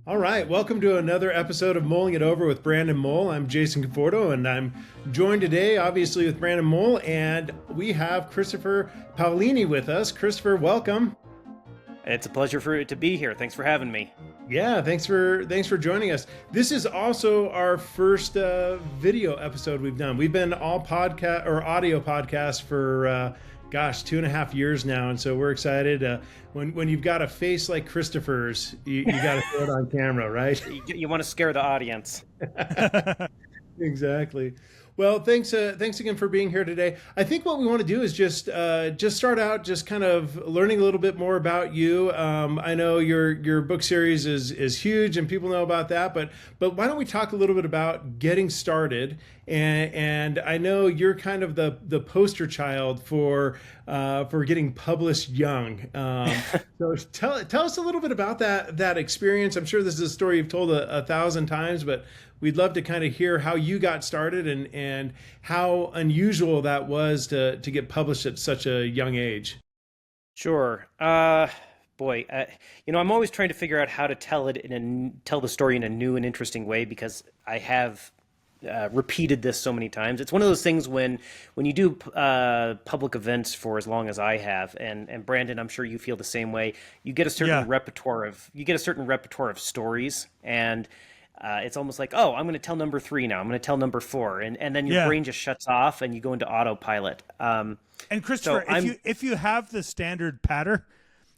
All right, welcome to another episode of Mulling It Over with Brandon Mull. I'm Jason Conforto, and I'm joined today, obviously, with Brandon Mull, and we have Christopher Paolini with us. Christopher, welcome. It's a pleasure to be here. Thanks for having me. Yeah, thanks for joining us. This is also our first video episode we've done. We've been all podcast or audio podcasts for 2.5 years now, and so we're excited. When you've got a face like Christopher's, you got to throw it on camera, right? You want to scare the audience. Exactly. Well, thanks again for being here today. I think what we want to do is just start out just kind of learning a little bit more about you. I know your book series is huge and people know about that, but why don't we talk a little bit about getting started? And I know you're kind of the poster child for getting published young. So tell us a little bit about that experience. I'm sure this is a story you've told a thousand times, but we'd love to kind of hear how you got started and how unusual that was to get published at such a young age. Sure. Boy, I'm always trying to figure out how to tell the story in a new and interesting way, because I have repeated this so many times. It's one of those things when you do public events for as long as I have, and Brandon, I'm sure you feel the same way. You get a certain repertoire of stories, and it's almost like, oh, I'm going to tell number 3 now. I'm going to tell number 4, and then your brain just shuts off and you go into autopilot. And Christopher, if you have the standard patter,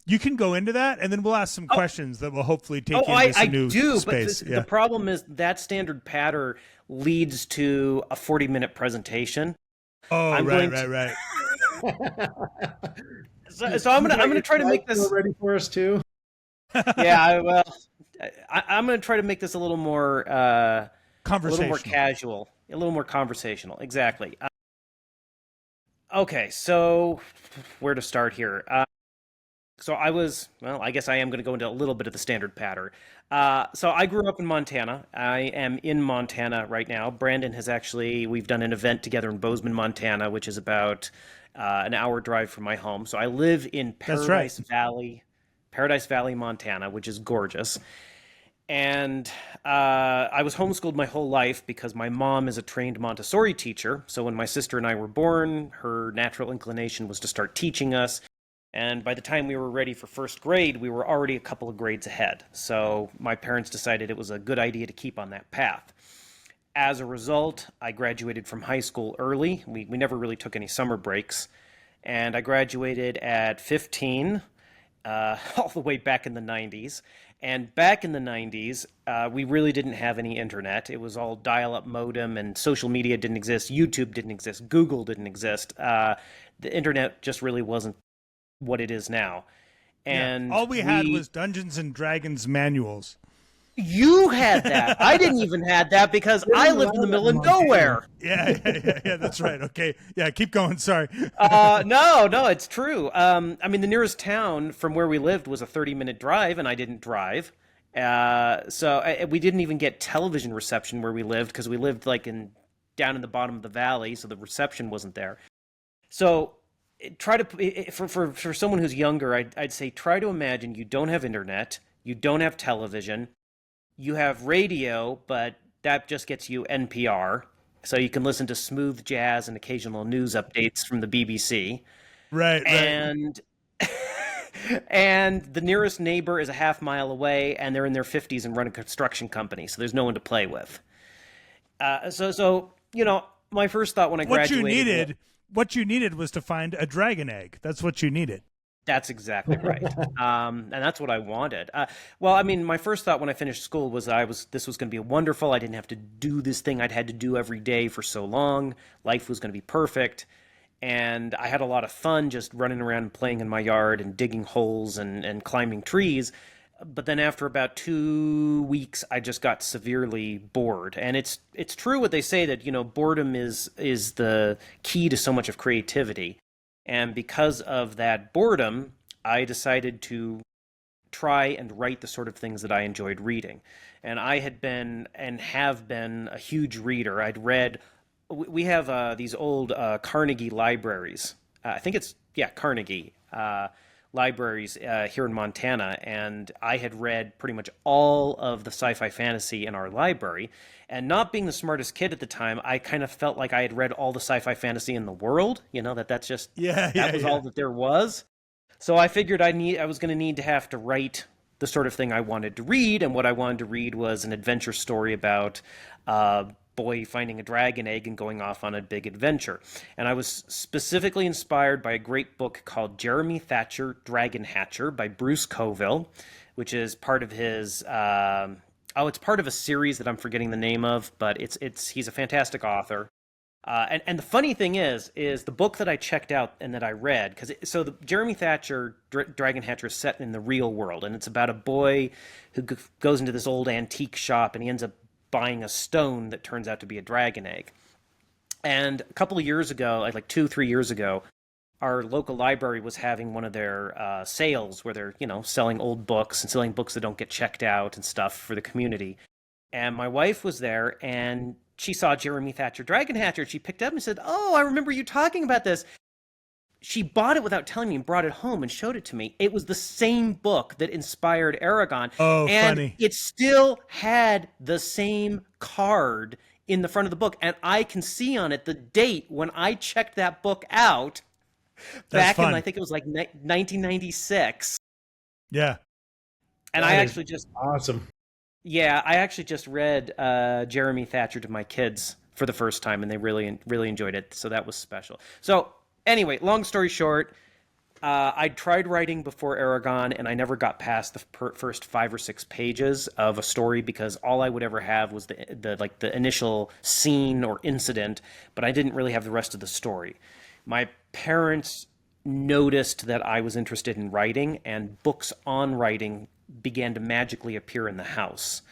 you can go into that, and then we'll ask some questions that will hopefully take you into some new space. But the problem is that standard patter leads to a 40-minute presentation. Oh, right. So I'm gonna try to make this ready for us too. Yeah, I'm going to try to make this a little more conversational, a little more casual, a little more conversational. Exactly. Okay, so where to start here? So I guess I am going to go into a little bit of the standard pattern. So I grew up in Montana. I am in Montana right now. Brandon we've done an event together in Bozeman, Montana, which is about an hour drive from my home. So I live in Paradise Valley, Montana, which is gorgeous. And I was homeschooled my whole life because my mom is a trained Montessori teacher. So when my sister and I were born, her natural inclination was to start teaching us. And by the time we were ready for first grade, we were already a couple of grades ahead. So my parents decided it was a good idea to keep on that path. As a result, I graduated from high school early. We never really took any summer breaks. And I graduated at 15, all the way back in the 90s. And back in the 90s, we really didn't have any internet. It was all dial-up modem, and social media didn't exist. YouTube didn't exist. Google didn't exist. The internet just really wasn't what it is now. And all we had was Dungeons and Dragons manuals. You had that. I didn't even have that because I lived in the middle of nowhere. Yeah, that's right. Okay. Yeah, keep going. Sorry. No, it's true. I mean, the nearest town from where we lived was a 30-minute drive, and I didn't drive. So we didn't even get television reception where we lived, because we lived down in the bottom of the valley, so the reception wasn't there. So for someone who's younger, I'd say try to imagine you don't have internet, you don't have television. You have radio, but that just gets you NPR, so you can listen to smooth jazz and occasional news updates from the BBC. Right. And and the nearest neighbor is a half mile away, and they're in their 50s and run a construction company, so there's no one to play with. So my first thought when I graduated... What you needed was to find a dragon egg. That's what you needed. That's exactly right. And that's what I wanted. My first thought when I finished school was this was going to be wonderful. I didn't have to do this thing I'd had to do every day for so long. Life was going to be perfect. And I had a lot of fun just running around and playing in my yard and digging holes and climbing trees. But then after about 2 weeks, I just got severely bored. And it's true what they say that, boredom is the key to so much of creativity. And because of that boredom, I decided to try and write the sort of things that I enjoyed reading. And I had been and have been a huge reader. I'd read, we have these old Carnegie libraries. I think it's, Carnegie, libraries here in Montana, and I had read pretty much all of the sci-fi fantasy in our library. And not being the smartest kid at the time, I kind of felt like I had read all the sci-fi fantasy in the world. That's just that was all that there was. So I figured I was going to need to have to write the sort of thing I wanted to read, and what I wanted to read was an adventure story about a boy finding a dragon egg and going off on a big adventure. And I was specifically inspired by a great book called Jeremy Thatcher, Dragon Hatcher by Bruce Coville, which is part of his it's part of a series that I'm forgetting the name of, but he's a fantastic author. And the funny thing is the book that I checked out and that I read, so the Jeremy Thatcher Dragon Hatcher is set in the real world, and it's about a boy who goes into this old antique shop and he ends up buying a stone that turns out to be a dragon egg. And a couple of years ago, like 2-3 years ago, our local library was having one of their sales where they're, selling old books and selling books that don't get checked out and stuff for the community. And my wife was there, and she saw Jeremy Thatcher Dragon Hatcher. She picked it up and said, "Oh, I remember you talking about this." She bought it without telling me and brought it home and showed it to me. It was the same book that inspired Eragon. Oh, and funny. It still had the same card in the front of the book. And I can see on it the date when I checked that book out back in, I think it was like 1996. Yeah. And I actually just... Awesome. Yeah, I actually just read Jeremy Thatcher to my kids for the first time, and they really, really enjoyed it. So that was special. So anyway, long story short, I tried writing before Eragon, and I never got past the first 5 or 6 pages of a story because all I would ever have was the initial scene or incident, but I didn't really have the rest of the story. My parents noticed that I was interested in writing, and books on writing began to magically appear in the house.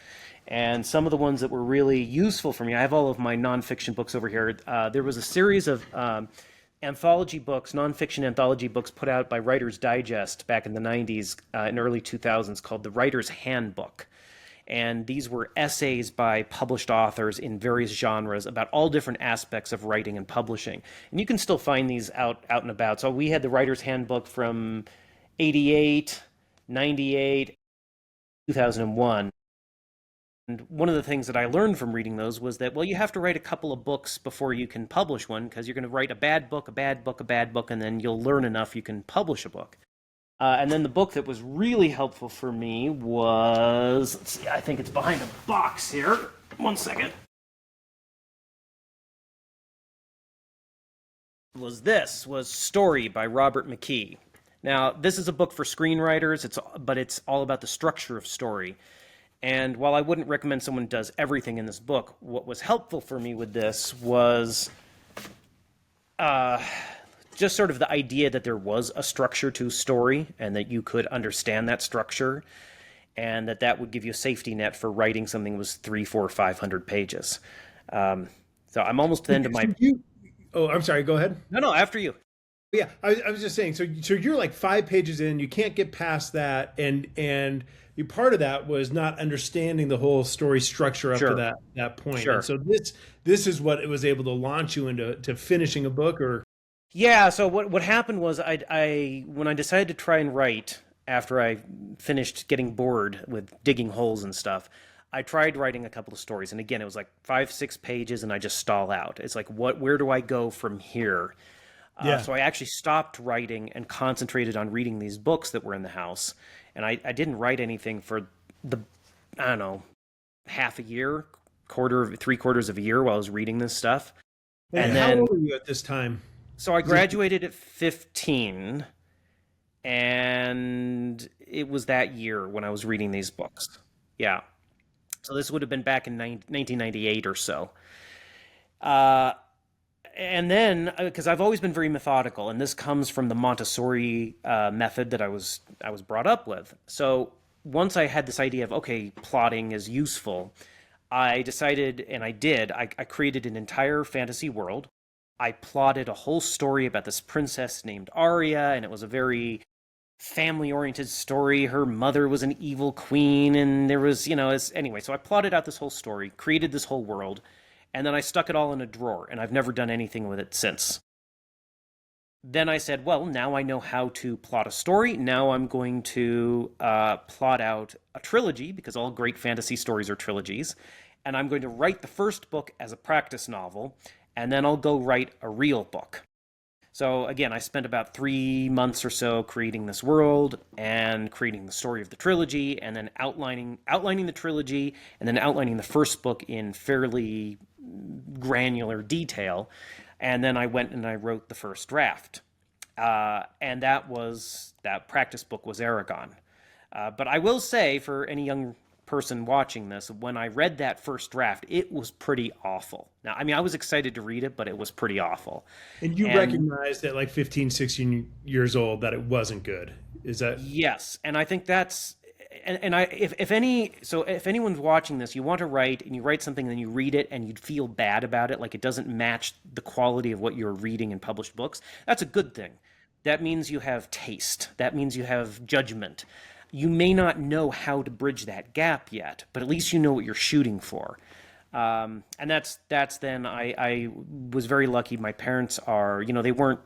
And some of the ones that were really useful for me, I have all of my nonfiction books over here. There was a series of anthology books, nonfiction anthology books put out by Writer's Digest back in the 90s and early 2000s called The Writer's Handbook. And these were essays by published authors in various genres about all different aspects of writing and publishing. And you can still find these out and about. So we had the Writer's Handbook from 88, 98, 2001. And one of the things that I learned from reading those was that, well, you have to write a couple of books before you can publish one, because you're going to write a bad book, and then you'll learn enough you can publish a book. And then the book that was really helpful for me was, let's see, I think it's behind a box here. One second. Was Story by Robert McKee. Now, this is a book for screenwriters, but it's all about the structure of story. And while I wouldn't recommend someone does everything in this book, what was helpful for me with this was just sort of the idea that there was a structure to a story and that you could understand that structure, and that would give you a safety net for writing something that was 300, 400, 500 pages. So I'm almost to the end of my... I'm sorry, go ahead. No, after you. Yeah, I was just saying, so you're like 5 pages in, you can't get past that, and part of that was not understanding the whole story structure up to that point. Sure. And so this is what it was able to launch you into finishing a book, or... Yeah, so what happened was I when I decided to try and write after I finished getting bored with digging holes and stuff, I tried writing a couple of stories, and again, it was like 5, 6 pages, and I just stall out. It's like, where do I go from here? So I actually stopped writing and concentrated on reading these books that were in the house. And I didn't write anything for half a year, 3/4 of a year while I was reading this stuff. And then, how old were you at this time? So I graduated at 15, and it was that year when I was reading these books. Yeah. So this would have been back in 1998 or so. And then, because I've always been very methodical, and this comes from the Montessori method that I was brought up with. So once I had this idea of, okay, plotting is useful, I decided, and I did, I created an entire fantasy world. I plotted a whole story about this princess named Arya, and it was a very family-oriented story. Her mother was an evil queen, and there was, anyway, so I plotted out this whole story, created this whole world, and then I stuck it all in a drawer, and I've never done anything with it since. then I said, well, now I know how to plot a story. Now I'm going to plot out a trilogy, because all great fantasy stories are trilogies. And I'm going to write the first book as a practice novel, and then I'll go write a real book. So again, I spent about 3 months or so creating this world and creating the story of the trilogy, and then outlining the trilogy, and then outlining the first book in fairly granular detail. And then I went and I wrote the first draft. And that practice book was Eragon. But I will say, for any young person watching this, when I read that first draft, it was pretty awful. Now, I mean, I was excited to read it, but it was pretty awful. And you recognized at like 15, 16 years old that it wasn't good. Is that? Yes. And I think that's, if anyone's watching this, you want to write, and you write something and then you read it and you feel bad about it, like it doesn't match the quality of what you're reading in published books, that's a good thing. That means you have taste. That means you have judgment. You may not know how to bridge that gap yet, but at least you know what you're shooting for. And that's then I was very lucky. My parents are, they weren't,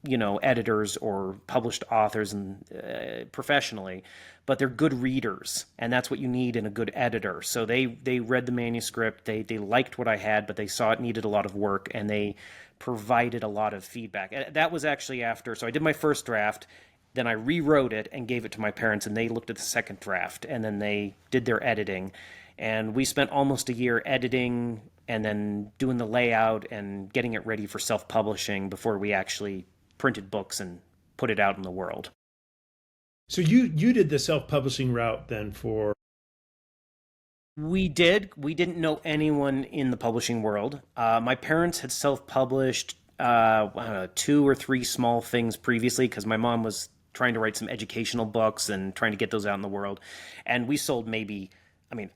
editors or published authors and professionally, but they're good readers, and that's what you need in a good editor. So they read the manuscript, they liked what I had, but they saw it needed a lot of work, and they provided a lot of feedback. That was actually after, so I did my first draft, then I rewrote it and gave it to my parents, and they looked at the second draft, and then they did their editing. And we spent almost a year editing and then doing the layout and getting it ready for self-publishing before we actually printed books and put it out in the world. So you did the self-publishing route then for... We did. We didn't know anyone in the publishing world. My parents had self-published 2 or 3 small things previously, because my mom was trying to write some educational books and trying to get those out in the world. And we sold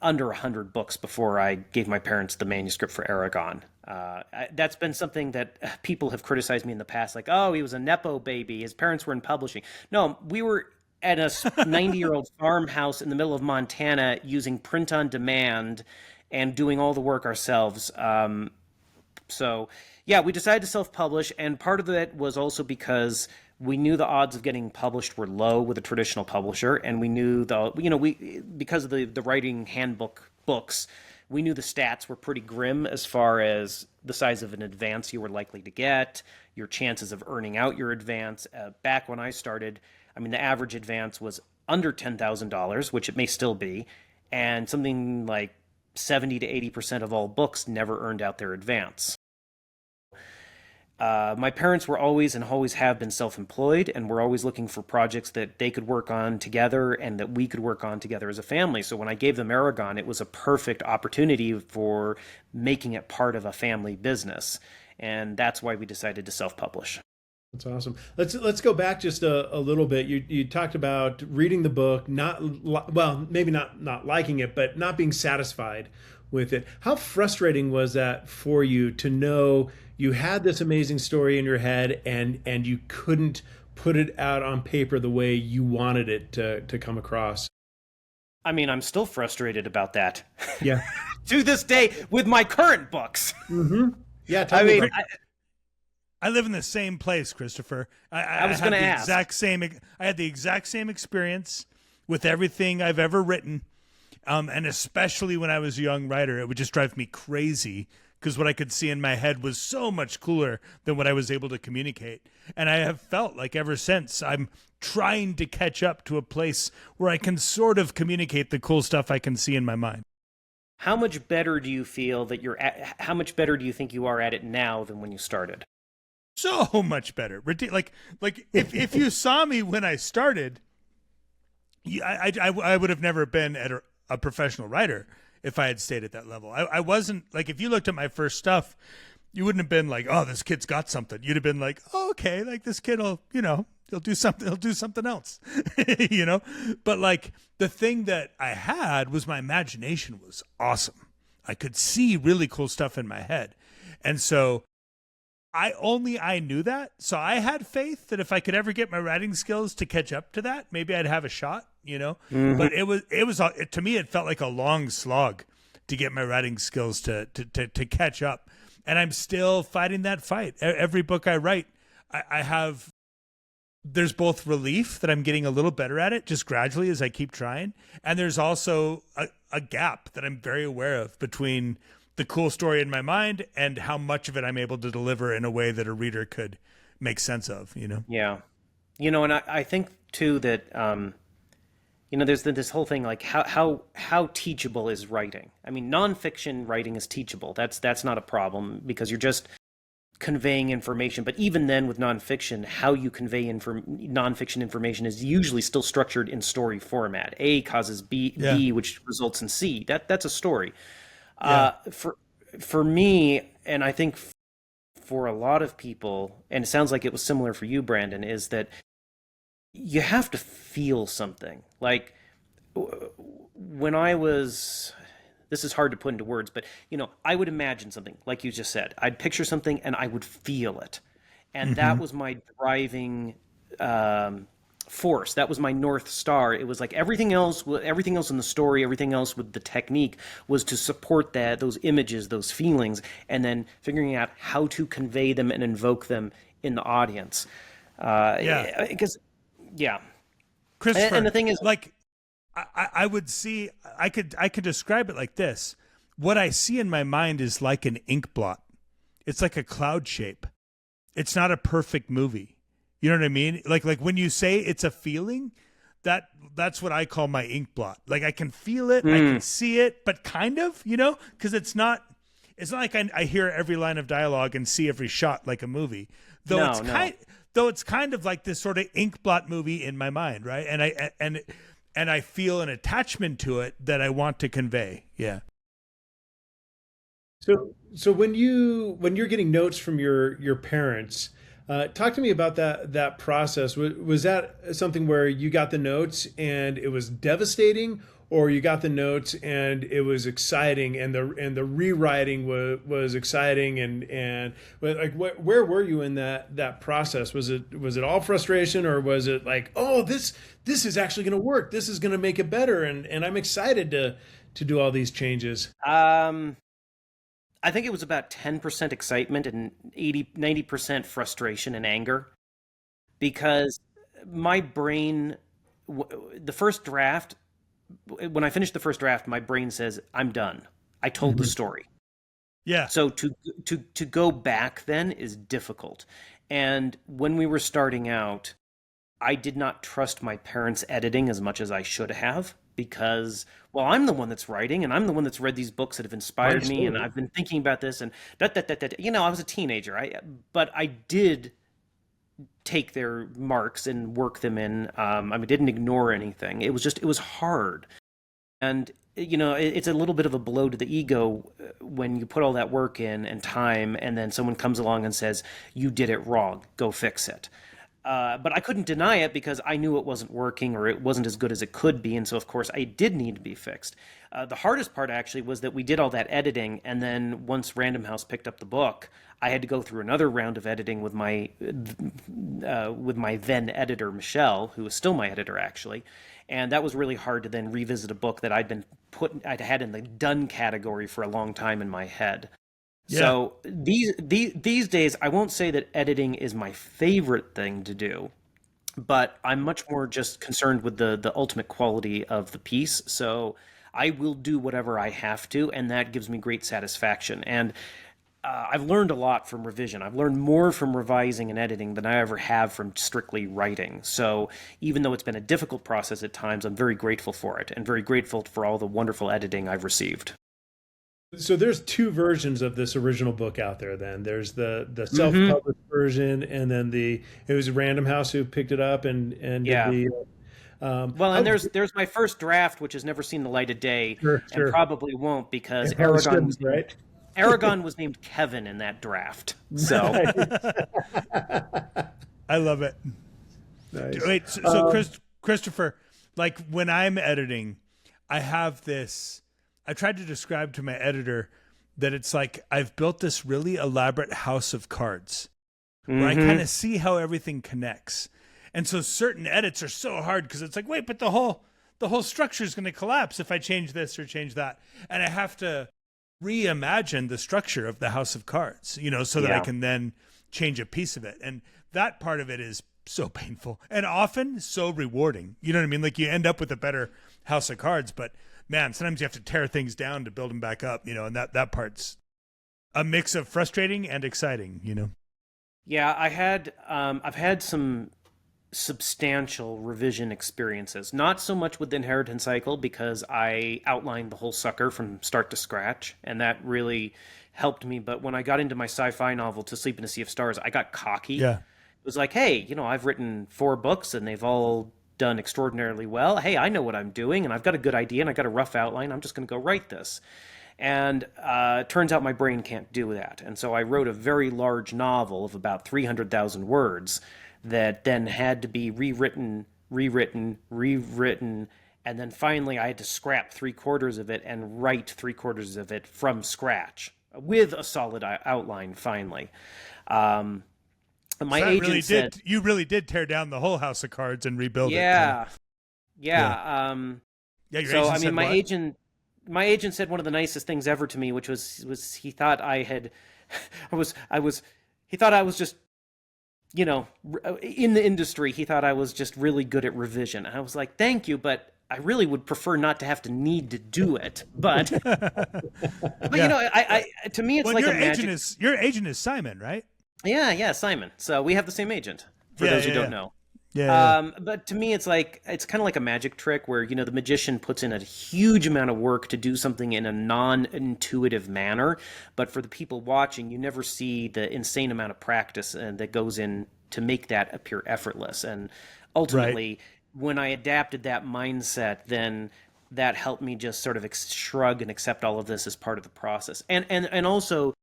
under 100 books before I gave my parents the manuscript for Eragon. That's been something that people have criticized me in the past, like, oh, he was a Nepo baby, his parents were in publishing. No, we were at a 90-year-old farmhouse in the middle of Montana using print on demand and doing all the work ourselves. So yeah, we decided to self-publish, and part of that was also because we knew the odds of getting published were low with a traditional publisher, and we knew because of the writing handbook books, we knew the stats were pretty grim as far as the size of an advance you were likely to get, your chances of earning out your advance. Back when I started, the average advance was under $10,000, which it may still be, and something like 70 to 80% of all books never earned out their advance. My parents were always and always have been self-employed, and were always looking for projects that they could work on together and that we could work on together as a family. So when I gave them Eragon, it was a perfect opportunity for making it part of a family business. And that's why we decided to self-publish. That's awesome. Let's go back just a little bit. You talked about reading the book, maybe not liking it, but not being satisfied with it. How frustrating was that for you to know you had this amazing story in your head and you couldn't put it out on paper the way you wanted it to come across? I'm still frustrated about that. Yeah. To this day with my current books. Mm-hmm. Yeah. Totally. I live in the same place, Christopher. I was going to ask. I had the exact same experience with everything I've ever written. And especially when I was a young writer, it would just drive me crazy because what I could see in my head was so much cooler than what I was able to communicate. And I have felt like ever since I'm trying to catch up to a place where I can sort of communicate the cool stuff I can see in my mind. How much better do you feel that you're at? How much better do you think you are at it now than when you started? So much better. Like if you saw me when I started, I would have never been at a professional writer if I had stayed at that level. I wasn't, like, if you looked at my first stuff, you wouldn't have been like, oh, this kid's got something. You'd have been like, oh, okay, like this kid will, he'll do something else, But like the thing that I had was my imagination was awesome. I could see really cool stuff in my head. And so I knew that. So I had faith that if I could ever get my writing skills to catch up to that, maybe I'd have a shot, Mm-hmm. But it was to me, it felt like a long slog to get my writing skills to catch up. And I'm still fighting that fight. Every book I write, I have, there's both relief that I'm getting a little better at it just gradually as I keep trying. And there's also a gap that I'm very aware of between the cool story in my mind and how much of it I'm able to deliver in a way that a reader could make sense of, you know? Yeah. And I think too that, there's this whole thing like how teachable is writing? I mean, nonfiction writing is teachable. That's not a problem because you're just conveying information. But even then with nonfiction, how you convey nonfiction information is usually still structured in story format. A causes B, which results in C. That's a story. Yeah. For me, and I think for a lot of people, and it sounds like it was similar for you, Brandon, is that you have to feel something. Like when I was, this is hard to put into words, but I would imagine something like you just said. I'd picture something and I would feel it. And that was my driving force. That was my North Star. It was like everything else in the story, everything else with the technique was to support those images, those feelings, and then figuring out how to convey them and invoke them in the audience. Christopher, and the thing is, like, I would see, I could describe it like this. What I see in my mind is like an ink blot. It's like a cloud shape. It's not a perfect movie. You know what I mean? Like when you say it's a feeling, that's what I call my ink blot. Like I can feel it, I can see it, but kind of, because it's not like I hear every line of dialogue and see every shot like a movie. Though it's kind of like this sort of ink blot movie in my mind, right? And I feel an attachment to it that I want to convey. Yeah. So when you're getting notes from your parents, talk to me about that process. Was that something where you got the notes and it was devastating, or you got the notes and it was exciting and the rewriting was exciting and like where were you in that process? Was it all frustration, or was it like, oh, this is actually going to work, this is going to make it better, and I'm excited to do all these changes? I think it was about 10% excitement and 90% frustration and anger, because my brain, the first draft, when I finished the first draft, my brain says, I'm done. I told the story. Yeah. So to go back then is difficult. And when we were starting out, I did not trust my parents' editing as much as I should have, because, well, I'm the one that's writing and I'm the one that's read these books that have inspired me, and I've been thinking about this and I was a teenager. But I did take their marks and work them in. I didn't ignore anything. It was hard. And, it's a little bit of a blow to the ego when you put all that work in and time, and then someone comes along and says, you did it wrong, go fix it. But I couldn't deny it because I knew it wasn't working, or it wasn't as good as it could be. And so, of course, I did need to be fixed. The hardest part, actually, was that we did all that editing. And then once Random House picked up the book, I had to go through another round of editing with my then editor, Michelle, who is still my editor, actually. And that was really hard to then revisit a book that I'd had in the done category for a long time in my head. Yeah. So these days, I won't say that editing is my favorite thing to do, but I'm much more just concerned with the ultimate quality of the piece. So I will do whatever I have to, and that gives me great satisfaction. And I've learned a lot from revision. I've learned more from revising and editing than I ever have from strictly writing. So even though it's been a difficult process at times, I'm very grateful for it, and very grateful for all the wonderful editing I've received. So there's two versions of this original book out there then. There's the self-published version, and then it was Random House who picked it up and did the... and there's my first draft, which has never seen the light of day, sure. And probably won't, because Eragon was named Kevin in that draft. So I love it. Nice. Wait, so Christopher, like when I'm editing, I have this... I tried to describe to my editor that it's like I've built this really elaborate house of cards where I kind of see how everything connects. And so certain edits are so hard because it's like, wait, but the whole structure is going to collapse if I change this or change that. And I have to reimagine the structure of the house of cards, so that I can then change a piece of it. And that part of it is so painful and often so rewarding. You know what I mean? Like you end up with a better house of cards, but man, sometimes you have to tear things down to build them back up, and that part's a mix of frustrating and exciting. Yeah, I've had some substantial revision experiences. Not so much with the Inheritance Cycle because I outlined the whole sucker from start to scratch, and that really helped me. But when I got into my sci-fi novel, To Sleep in a Sea of Stars, I got cocky. Yeah. It was like, hey, I've written 4 books and they've all done extraordinarily well. Hey, I know what I'm doing and I've got a good idea and I've got a rough outline. I'm just going to go write this. And turns out my brain can't do that. And so I wrote a very large novel of about 300,000 words that then had to be rewritten. And then finally I had to scrap 3/4 of it and write 3/4 of it from scratch with a solid outline finally. My agent said, you really did tear down the whole house of cards and rebuild it. Yeah. So I mean, my agent said one of the nicest things ever to me, which was he thought I had, he thought I was just, in the industry, he thought I was just really good at revision. And I was like, thank you, but I really would prefer not to have to need to do it. But, I to me, it's like your a magic. Your agent is Simon, right? Yeah, Simon. So we have the same agent, for those who don't know. Yeah. But to me, it's kind of like a magic trick where, the magician puts in a huge amount of work to do something in a non-intuitive manner. But for the people watching, you never see the insane amount of practice that goes in to make that appear effortless. And ultimately, when I adapted that mindset, then that helped me just sort of shrug and accept all of this as part of the process. And also,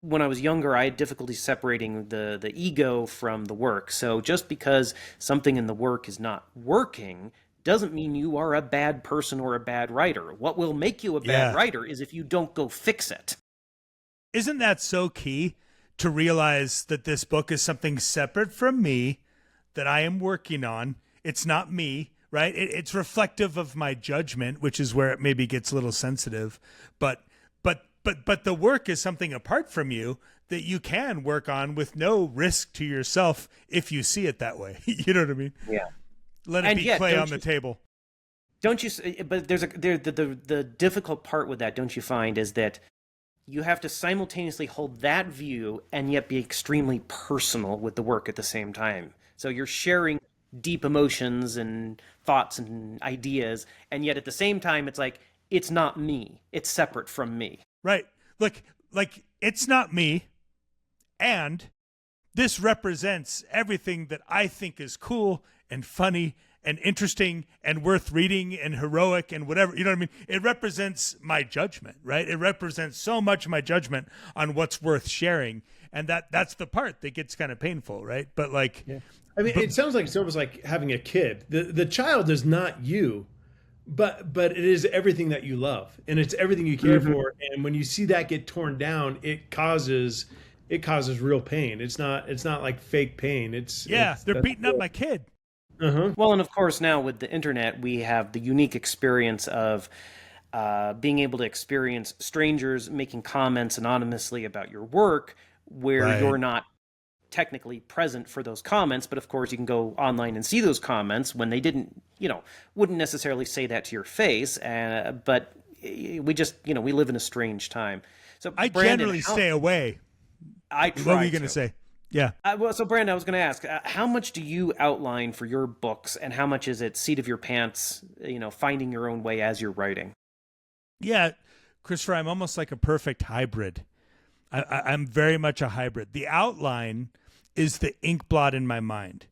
when I was younger, I had difficulty separating the ego from the work. So just because something in the work is not working doesn't mean you are a bad person or a bad writer. What will make you a bad writer is if you don't go fix it. Isn't that so key to realize that this book is something separate from me that I am working on? It's not me, right? It's reflective of my judgment, which is where it maybe gets a little sensitive. But the work is something apart from you that you can work on with no risk to yourself if you see it that way. You know what I mean? Yeah. Let it be clay on the table. Don't you? But the difficult part with that, don't you find, is that you have to simultaneously hold that view and yet be extremely personal with the work at the same time. So you're sharing deep emotions and thoughts and ideas, and yet at the same time, it's like, it's not me. It's separate from me. Right. Like it's not me. And this represents everything that I think is cool and funny and interesting and worth reading and heroic and whatever. You know what I mean? It represents my judgment, right? It represents so much of my judgment on what's worth sharing. And that's the part that gets kind of painful, right? But I mean, it sounds like it's almost like having a kid. The child is not you. But it is everything that you love, and it's everything you care for. And when you see that get torn down, it causes real pain. It's not like fake pain. They're beating up my kid. Well, and of course now with the internet, we have the unique experience of being able to experience strangers making comments anonymously about your work, where you're not technically present for those comments, but of course you can go online and see those comments when they wouldn't necessarily say that to your face. But we just, we live in a strange time. So I generally stay away. I try. What were you going to say? Yeah. So Brandon, I was going to ask, how much do you outline for your books, and how much is it seat of your pants, finding your own way as you're writing? Yeah, Christopher, I'm almost like a perfect hybrid. I'm very much a hybrid. The outline is the ink blot in my mind.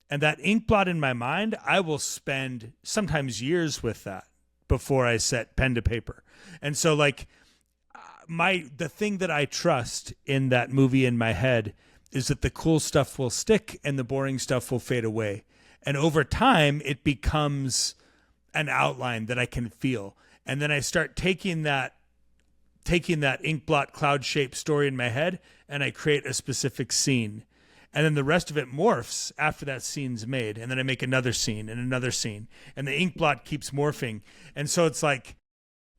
And that ink blot in my mind, I will spend sometimes years with that before I set pen to paper. And so the thing that I trust in that movie in my head is that the cool stuff will stick and the boring stuff will fade away. And over time, it becomes an outline that I can feel. And then I start taking that ink blot cloud shaped story in my head and I create a specific scene. And then the rest of it morphs after that scene's made. And then I make another scene and another scene. And the ink blot keeps morphing. And so it's like,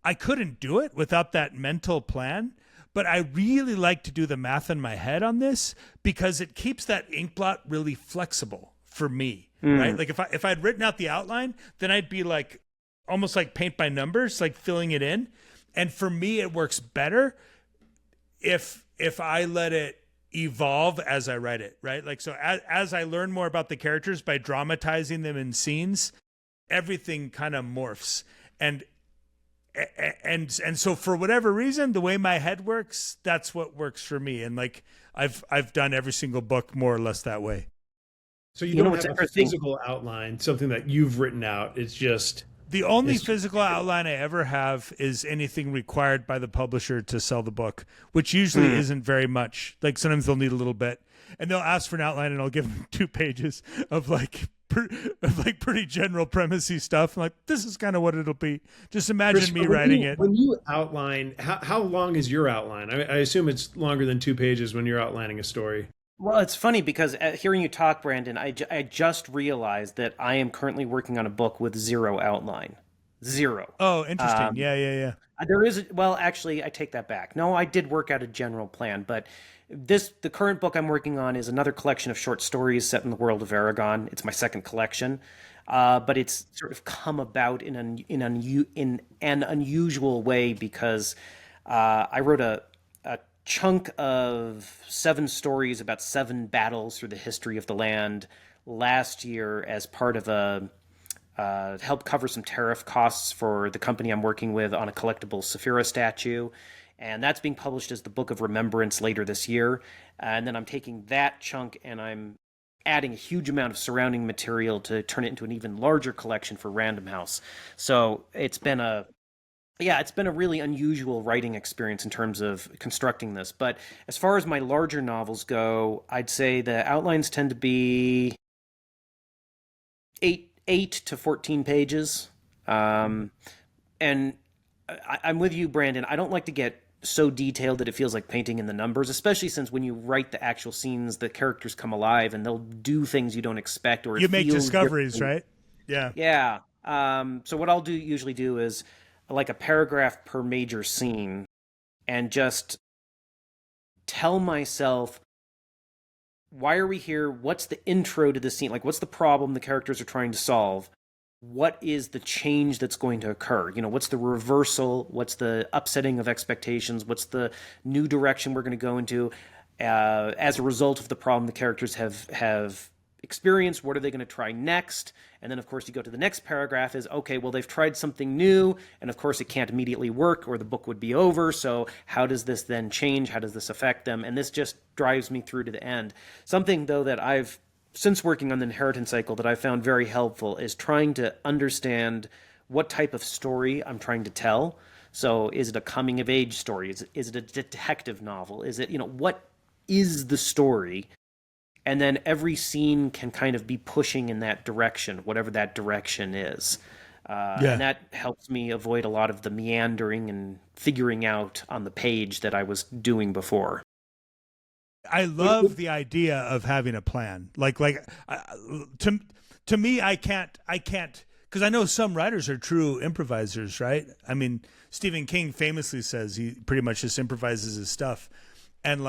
I couldn't do it without that mental plan, but I really like to do the math in my head on this because it keeps that ink blot really flexible for me, right? Like if I'd written out the outline, then I'd be like almost like paint by numbers, like filling it in. And for me, it works better if I let it evolve as I write it, right? Like, so as I learn more about the characters by dramatizing them in scenes, everything kind of morphs. And so for whatever reason, the way my head works, that's what works for me. And like, I've done every single book more or less that way. So you don't have a physical outline, something that you've written out. It's just... The only physical outline I ever have is anything required by the publisher to sell the book, which usually isn't very much. Like sometimes they'll need a little bit, and they'll ask for an outline, and I'll give them 2 pages of like pretty general premisey stuff. I'm like, this is kind of what it'll be. Just imagine me writing it. When you outline, how long is your outline? I assume it's longer than 2 pages when you're outlining a story. Well, it's funny because hearing you talk, Brandon, I just realized that I am currently working on a book with 0 outline. 0. Oh, interesting. Yeah. There is, well, actually, I take that back. No, I did work out a general plan, but the current book I'm working on is another collection of short stories set in the world of Eragon. It's my 2nd collection, but it's sort of come about in an unusual way because I wrote a chunk of 7 stories about 7 battles through the history of the land last year as part of a help cover some tariff costs for the company I'm working with on a collectible Saphira statue. And that's being published as the Book of Remembrance later this year. And then I'm taking that chunk and I'm adding a huge amount of surrounding material to turn it into an even larger collection for Random House. So it's been a really unusual writing experience in terms of constructing this. But as far as my larger novels go, I'd say the outlines tend to be 8 to 14 pages. And I'm with you, Brandon. I don't like to get so detailed that it feels like painting in the numbers, especially since when you write the actual scenes, the characters come alive and they'll do things you don't expect, or you make discoveries, right? Yeah. Yeah. So what I'll usually do is like a paragraph per major scene and just tell myself, why are we here? What's the intro to the scene? Like, what's the problem the characters are trying to solve? What is the change that's going to occur? You know, what's the reversal? What's the upsetting of expectations? What's the new direction we're going to go into as a result of the problem the characters have experienced? What are they going to try next? And then, of course, you go to the next paragraph is, okay, well, they've tried something new, and of course, it can't immediately work or the book would be over. So how does this then change? How does this affect them? And this just drives me through to the end. Something, though, that I've, since working on the inheritance cycle, that I found very helpful is trying to understand what type of story I'm trying to tell. So is it a coming-of-age story? Is it a detective novel? Is it, what is the story? And then every scene can kind of be pushing in that direction, whatever that direction is. And that helps me avoid a lot of the meandering and figuring out on the page that I was doing before. I love the idea of having a plan. To me, I can't, because I know some writers are true improvisers, right? I mean, Stephen King famously says he pretty much just improvises his stuff. And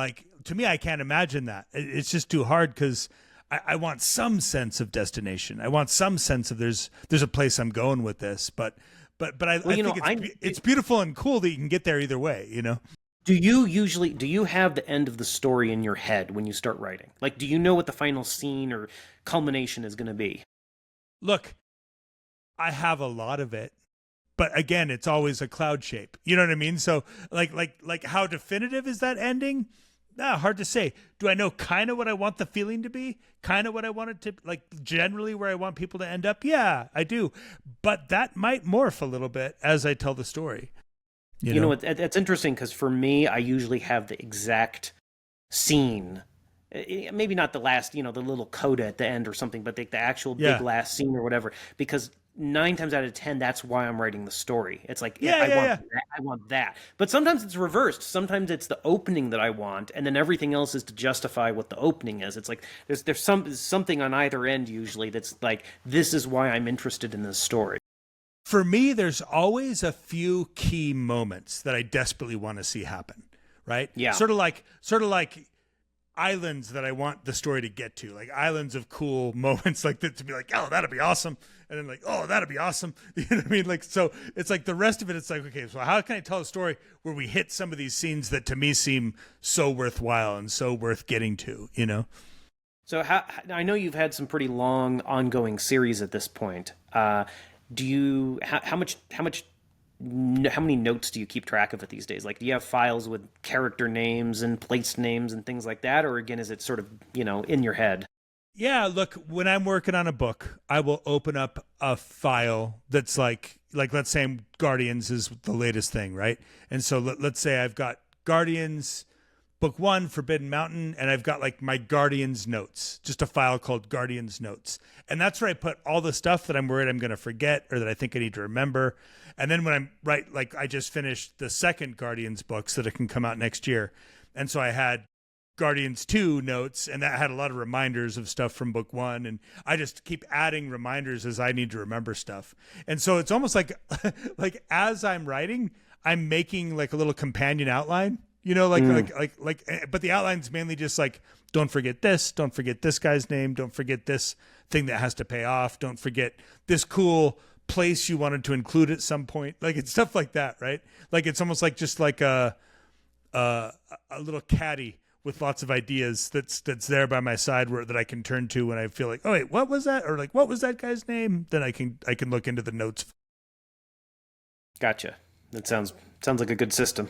to me, I can't imagine that. It's just too hard because I want some sense of destination. I want some sense of there's a place I'm going with this. But I think it's beautiful and cool that you can get there either way, Do you have the end of the story in your head when you start writing? Like, do you know what the final scene or culmination is going to be? Look, I have a lot of it. But again, it's always a cloud shape. You know what I mean? So like how definitive is that ending? Hard to say. Do I know kind of what I want the feeling to be? Kind of what I want it to, like generally where I want people to end up? Yeah, I do. But that might morph a little bit as I tell the story. You know, it's interesting because for me, I usually have the exact scene. Maybe not the last, the little coda at the end or something, but the actual big last scene or whatever. Because 9 times out of 10, that's why I'm writing the story. It's like, I want that. But sometimes it's reversed. Sometimes it's the opening that I want, and then everything else is to justify what the opening is. It's like there's something on either end usually that's like, this is why I'm interested in this story. For me, there's always a few key moments that I desperately want to see happen, right? Yeah. Sort of like islands that I want the story to get to, like islands of cool moments like that, to be like, oh, that'd be awesome. And then like, oh, that'd be awesome. You know what I mean? Like, so it's like the rest of it, it's like, okay, so how can I tell a story where we hit some of these scenes that to me seem so worthwhile and so worth getting to, you know? So I know you've had some pretty long ongoing series at this point. Do you, how many notes do you keep track of it these days? Like, do you have files with character names and place names and things like that? Or again, is it sort of, in your head? Yeah, look, when I'm working on a book, I will open up a file that's like let's say Guardians is the latest thing, right? And so let's say I've got Guardians Book 1, Forbidden Mountain, and I've got like my Guardians notes, just a file called Guardians Notes. And that's where I put all the stuff that I'm worried I'm going to forget or that I think I need to remember. And then when I'm like I just finished the second Guardians book so that it can come out next year. And so I had Guardians 2 notes, and that had a lot of reminders of stuff from book 1, and I just keep adding reminders as I need to remember stuff. And so it's almost like like as I'm writing, I'm making like a little companion outline, but the outline's mainly just like, don't forget this guy's name, don't forget this thing that has to pay off, don't forget this cool place you wanted to include at some point. Like, it's stuff like that, right? Like, it's almost like just like a little caddy with lots of ideas that's there by my side that I can turn to when I feel like, oh wait, what was that? Or like, what was that guy's name? Then I can look into the notes. Gotcha. That sounds like a good system.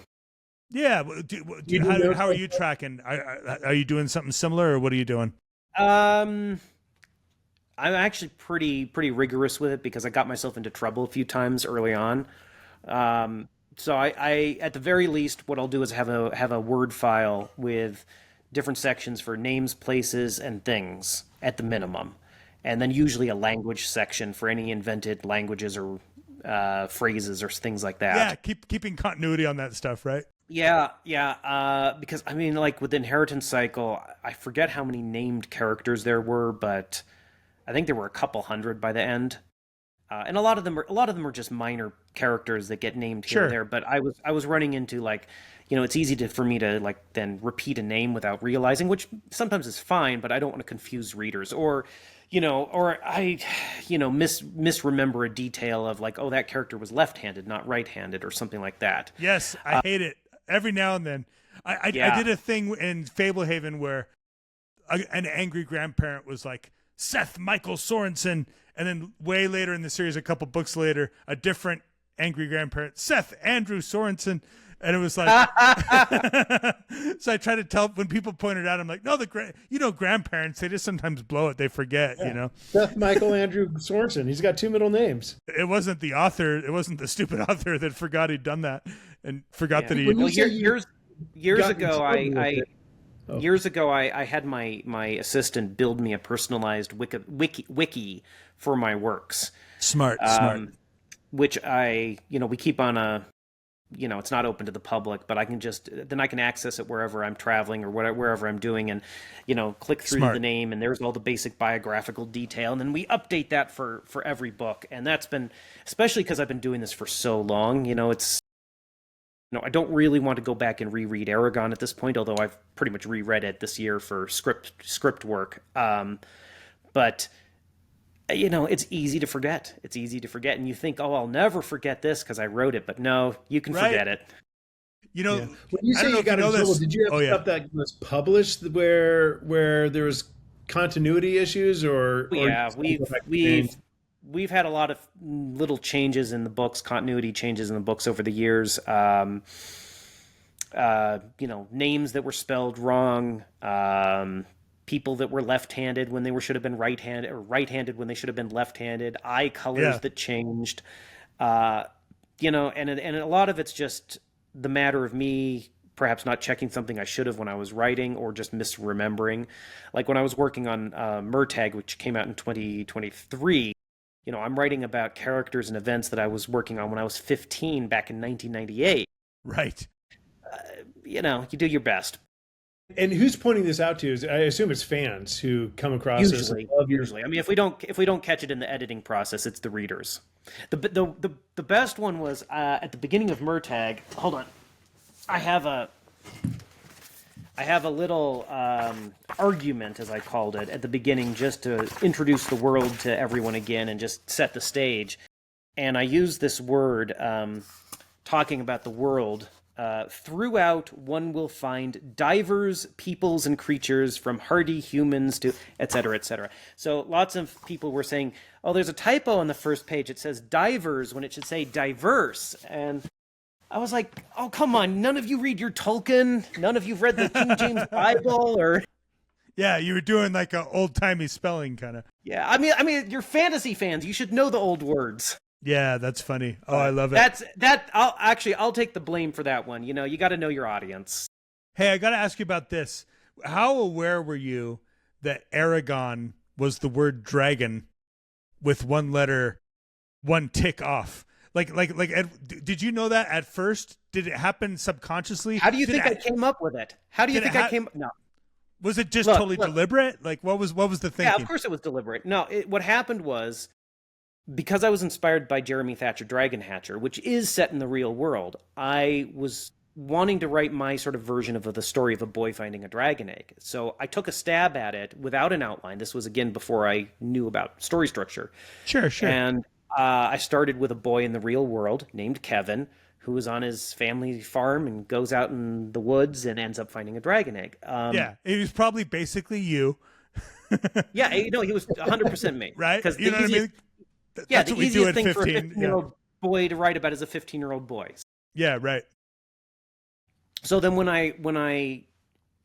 Yeah. How are you tracking? Are you doing something similar, or what are you doing? I'm actually pretty rigorous with it because I got myself into trouble a few times early on. So I at the very least, what I'll do is have a Word file with different sections for names, places, and things at the minimum, and then usually a language section for any invented languages or phrases or things like that. Yeah, keeping continuity on that stuff, right? Yeah. Because I mean, like with the Inheritance Cycle, I forget how many named characters there were, but I think there were a couple hundred by the end. And a lot of them are just minor characters that get named here and there. But I was running into like, it's easy for me to like then repeat a name without realizing, which sometimes is fine, but I don't want to confuse readers or I misremember a detail of like, oh, that character was left-handed, not right-handed, or something like that. Yes, I hate it every now and then. I did a thing in Fablehaven where an angry grandparent was like, Seth Michael Sorensen. And then way later in the series, a couple books later, a different angry grandparent, Seth Andrew Sorensen. And it was like, so I try to tell when people point it out, I'm like, no, grandparents, they just sometimes blow it. They forget, Seth Michael Andrew Sorensen. He's got 2 middle names. It wasn't the author. It wasn't the stupid author that forgot he'd done that and forgot that he. Well, years ago, I had my assistant build me a personalized wiki for my works. Smart. Which we keep on it's not open to the public, but I can access it wherever I'm traveling or wherever I'm doing, and click through the name, and there's all the basic biographical detail, and then we update that for every book, and that's been, especially because I've been doing this for so long, it's. I don't really want to go back and reread Eragon at this point, although I've pretty much reread it this year for script work. But it's easy to forget. It's easy to forget, and you think, oh, I'll never forget this because I wrote it. But no, you can forget it. When you say you got in trouble, did you have stuff that was published where there was continuity issues, or we've had a lot of little changes in the books, continuity changes in the books over the years. Names that were spelled wrong, people that were left-handed when they should have been right-handed, or right-handed when they should have been left-handed, eye colors that changed, and a lot of it's just the matter of me perhaps not checking something I should have when I was writing, or just misremembering. Like when I was working on Murtagh, which came out in 2023, I'm writing about characters and events that I was working on when I was 15 back in 1998. Right. You do your best. And who's pointing this out to? I assume it's fans who come across this. Usually. I mean, if we don't catch it in the editing process, it's the readers. The best one was at the beginning of Murtagh. Hold on, I have a I have a little argument, as I called it, at the beginning, just to introduce the world to everyone again and just set the stage. And I use this word, talking about the world. Throughout, one will find divers peoples and creatures, from hardy humans to et cetera, et cetera. So lots of people were saying, oh, there's a typo on the first page. It says divers when it should say diverse. And I was like, oh, come on. None of you read your Tolkien. None of you've read the King James Bible or... Yeah, you were doing like an old-timey spelling kind of. Yeah, I mean, you're fantasy fans. You should know the old words. Yeah, that's funny. Oh, I love it. I'll take the blame for that one. You know, you got to know your audience. Hey, I got to ask you about this. How aware were you that Eragon was the word dragon with one letter, one tick off? Did you know that at first? Did it happen subconsciously? How do you think I came up with it? How do you think I came? No. Was it just totally deliberate? Like, what was the thinking? Yeah, of course it was deliberate. No, what happened was, because I was inspired by Jeremy Thatcher Dragon Hatcher, which is set in the real world, I was wanting to write my sort of version of the story of a boy finding a dragon egg. So I took a stab at it without an outline. This was, again, before I knew about story structure. Sure. And I started with a boy in the real world named Kevin, who was on his family farm and goes out in the woods and ends up finding a dragon egg. Yeah, it was probably basically you. Yeah, he was 100% me. Right? Because you know what I mean? That's what the we do easiest at thing 15. for a 15-year-old boy to write about is a 15-year-old boy. Yeah, right. So then when I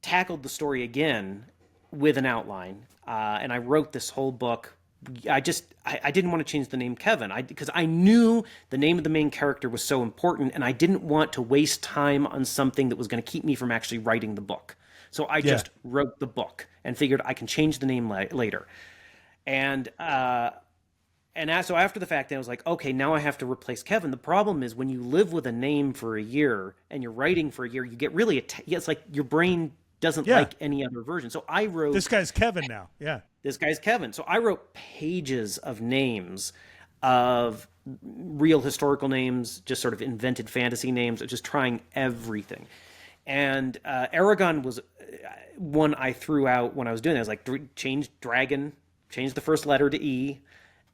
tackled the story again with an outline, and I wrote this whole book, I didn't want to change the name Kevin, because I knew the name of the main character was so important, and I didn't want to waste time on something that was going to keep me from actually writing the book. So I just wrote the book and figured I can change the name later. And so after the fact, I was like, okay, now I have to replace Kevin. The problem is when you live with a name for a year and you're writing for a year, you get really it's like your brain doesn't like any other version. So I wrote... This guy's Kevin now, yeah. This guy's Kevin. So I wrote pages of names, of real historical names, just sort of invented fantasy names, just trying everything. And Eragon was one I threw out when I was doing it. I was like, change dragon, change the first letter to E.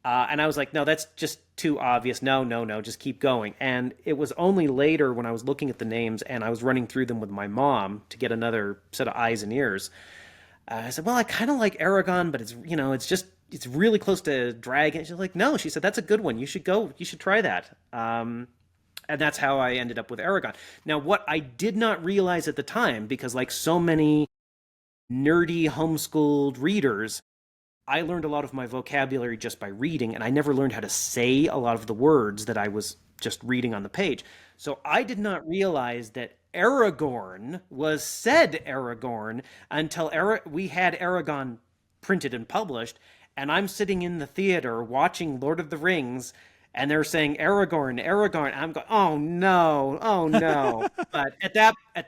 And I was like, no, that's just too obvious. No, just keep going. And it was only later when I was looking at the names and I was running through them with my mom to get another set of eyes and ears. I said, well, I kind of like Eragon, but it's really close to dragon. She's like, no, she said, that's a good one. You should try that. And that's how I ended up with Eragon. Now, what I did not realize at the time, because like so many nerdy homeschooled readers, I learned a lot of my vocabulary just by reading, and I never learned how to say a lot of the words that I was just reading on the page. So I did not realize that Aragorn was said Aragorn until we had Eragon printed and published, and I'm sitting in the theater watching Lord of the Rings, and they're saying Aragorn. I'm going, oh no. But at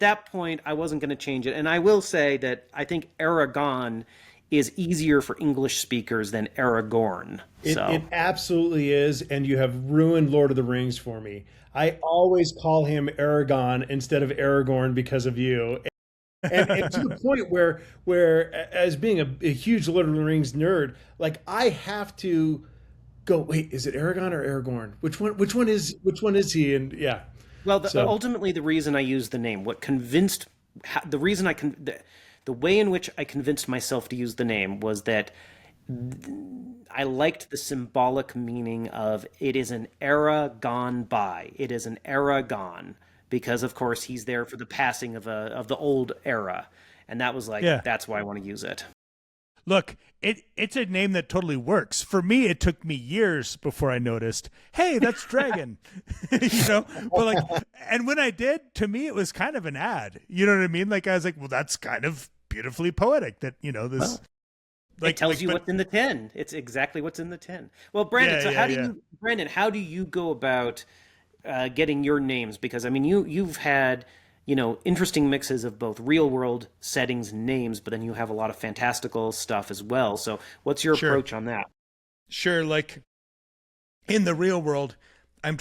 that point, I wasn't going to change it. And I will say that I think Eragon is easier for English speakers than Aragorn. It absolutely is, and you have ruined Lord of the Rings for me. I always call him Eragon instead of Aragorn because of you. And to the point where as being a huge Lord of the Rings nerd, like I have to go, wait, is it Eragon or Aragorn? Which one is he? And yeah. Well, ultimately the reason I used the name, the way in which I convinced myself to use the name was that I liked the symbolic meaning of it is an era gone by. It is an era gone because, of course, he's there for the passing of the old era. And that was like, that's why I want to use it. Look, it's a name that totally works. For me, it took me years before I noticed, hey, that's Dragon. But and when I did, to me, it was kind of an ad. You know what I mean? Like, I was like, well, that's kind of beautifully poetic that, this. Well, it tells you what's in the 10. It's exactly what's in the 10. Well, Brandon, how do you go about getting your names? Because, I mean, you've had... interesting mixes of both real world settings and names, but then you have a lot of fantastical stuff as well. So what's your approach on that? Sure. Like in the real world, I'm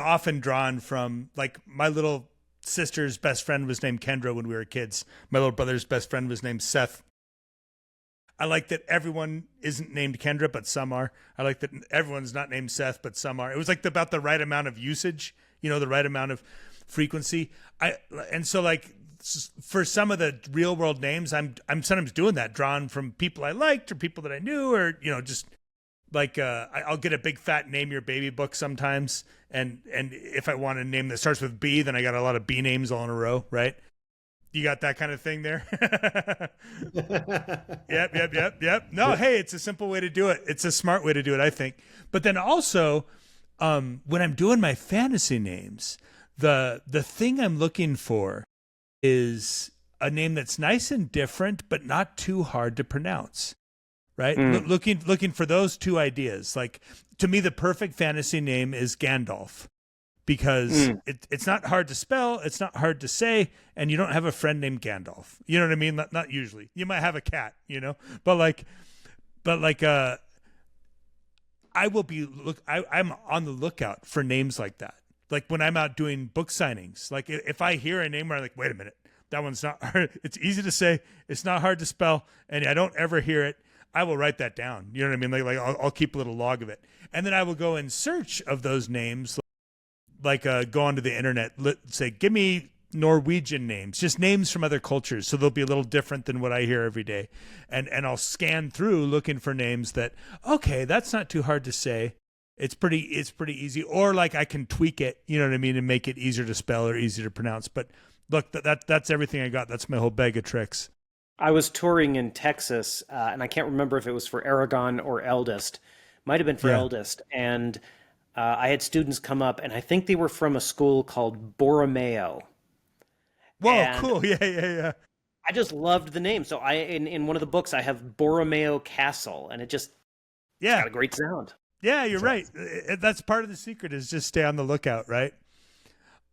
often drawn from like my little sister's best friend was named Kendra when we were kids. My little brother's best friend was named Seth. I like that everyone isn't named Kendra, but some are. I like that everyone's not named Seth, but some are. It was like about the right amount of usage, the right amount of frequency. And so like for some of the real world names, I'm sometimes doing that, drawn from people I liked or people that I knew, or just like I'll get a big fat name your baby book sometimes, and if I want a name that starts with B, then I got a lot of B names all in a row, right? You got that kind of thing there? Yep. No, hey, it's a simple way to do it. It's a smart way to do it, I think. But then also, when I'm doing my fantasy names, the thing I'm looking for is a name that's nice and different, but not too hard to pronounce, right? Looking for those two ideas. Like, to me, the perfect fantasy name is Gandalf, because it's not hard to spell, it's not hard to say, and you don't have a friend named Gandalf. You know what I mean? Not usually. You might have a cat, but I'm on the lookout for names like that. Like when I'm out doing book signings, like if I hear a name where I'm like, wait a minute, that one's not hard. It's easy to say, it's not hard to spell, and I don't ever hear it, I will write that down. You know what I mean? Like I'll keep a little log of it, and then I will go in search of those names. Like go onto the internet, say, give me Norwegian names, just names from other cultures, so they'll be a little different than what I hear every day, and I'll scan through looking for names that, okay, that's not too hard to say. It's pretty easy, or like I can tweak it, you know what I mean, and make it easier to spell or easier to pronounce. But look, that's everything I got. That's my whole bag of tricks. I was touring in Texas, and I can't remember if it was for Eragon or Eldest. Might have been for Eldest, and I had students come up, and I think they were from a school called Borromeo. Whoa, And cool. Yeah. I just loved the name. So in one of the books, I have Borromeo Castle, and it's got a great sound. Yeah, you're right. That's part of the secret, is just stay on the lookout, right?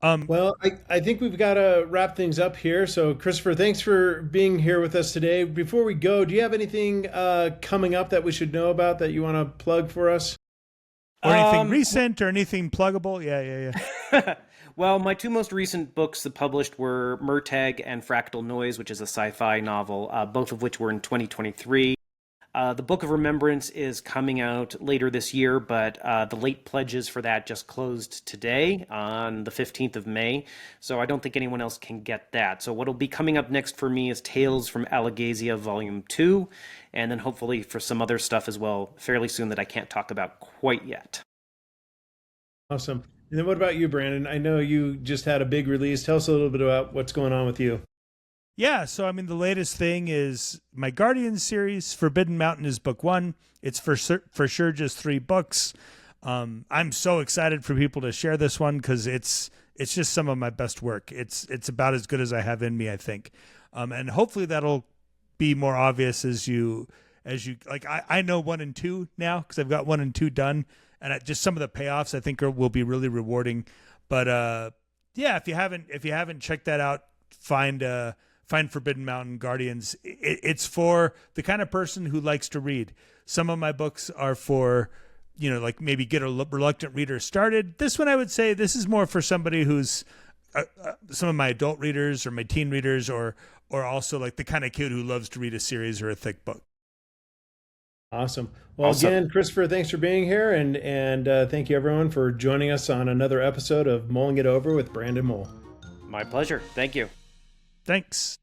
Well, I think we've got to wrap things up here. So, Christopher, thanks for being here with us today. Before we go, do you have anything coming up that we should know about that you want to plug for us? Or anything recent or anything pluggable? Yeah. Well, my two most recent books that published were Murtagh and Fractal Noise, which is a sci-fi novel, both of which were in 2023. The Book of Remembrance is coming out later this year, but the late pledges for that just closed today on the 15th of May, so I don't think anyone else can get that. So what'll be coming up next for me is Tales from Alagasia Volume 2, and then hopefully for some other stuff as well fairly soon that I can't talk about quite yet. Awesome. And then what about you, Brandon? I know you just had a big release. Tell us a little bit about what's going on with you. Yeah, so I mean, the latest thing is my Guardians series. Forbidden Mountain is book 1. It's for sure just 3 books. I'm so excited for people to share this one, because it's just some of my best work. It's about as good as I have in me, I think. And hopefully that'll be more obvious as you like. I know 1 and 2 now, because I've got 1 and 2 done, and just some of the payoffs I think will be really rewarding. But yeah, if you haven't checked that out, find Forbidden Mountain Guardians. It's for the kind of person who likes to read. Some of my books are for, like maybe get a reluctant reader started. This one, I would say, this is more for somebody who's some of my adult readers or my teen readers, or also like the kind of kid who loves to read a series or a thick book. Awesome. Well, again, Christopher, thanks for being here, and thank you everyone for joining us on another episode of Mulling It Over with Brandon Mull. My pleasure. Thank you. Thanks.